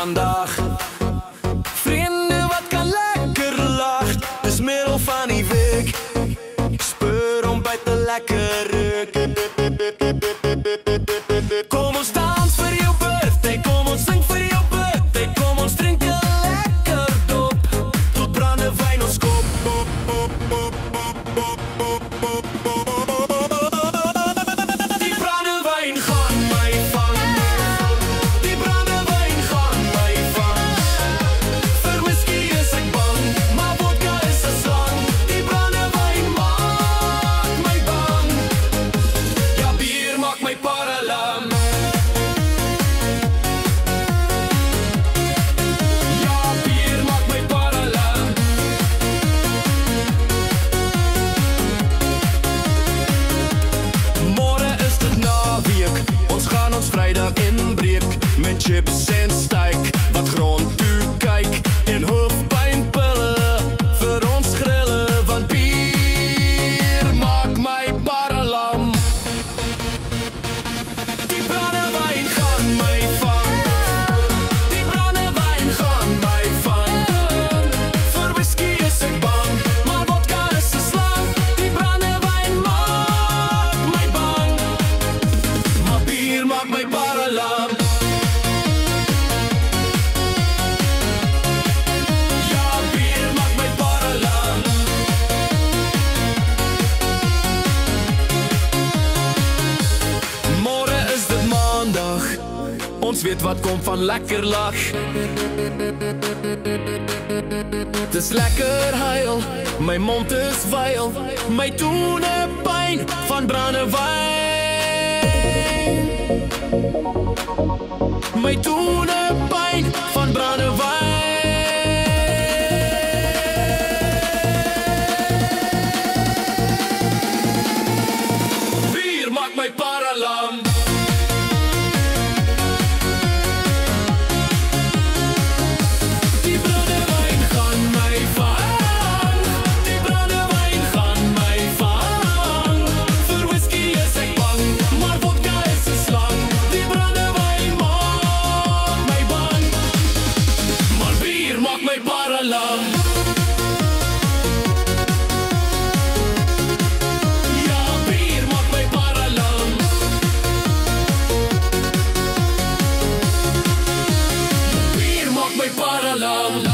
maandag. Vriende wat kan lekker lag. Dis middel van die week. Speur ontbyt te lekker ruk. Kom ons dans vir jou birthday. Kom ons sing vir jou birthday. Kom ons drink 'n lekker dop. Tot brandewyn ons kop. Die brandewyn gaan my vang. Die brandewyn gaan my vang. Vir whisky is ek bang, maar vodka is 'n slang. Die brandewyn maak my bang. Ja, bier maak my paralam. Ja, bier maak my paralam. Môre is dit naweek, ons gaan ons Vrydag inbreek met chips en steak wat grond toe kyk en hoofpynpille vir ons grille, want bier maak my paralam. Die brandewyn gaan my vang. Die brandewyn gaan my vang. Vir whisky is ek bang, maar vodka is 'n slang. Die brandewyn maak my bang, maar bier maak my paralam. Ja, bier maak my paralam. Môre is dit maandag. Ons weet wat kom van lekker lag. Dis lekker huil, my mond is vuil, my tone pyn van brandewyn. My tone pyn van brandewyn. Bier maak my paralam. Die brandewyn gaan my vang. Die brandewyn gaan my vang. Vir whisky is ek bang, maar vodka is 'n slang. Die brandewyn maak my bang, maar bier maak my paralam. Ja, bier maak my paralam. Bier maak my paralam.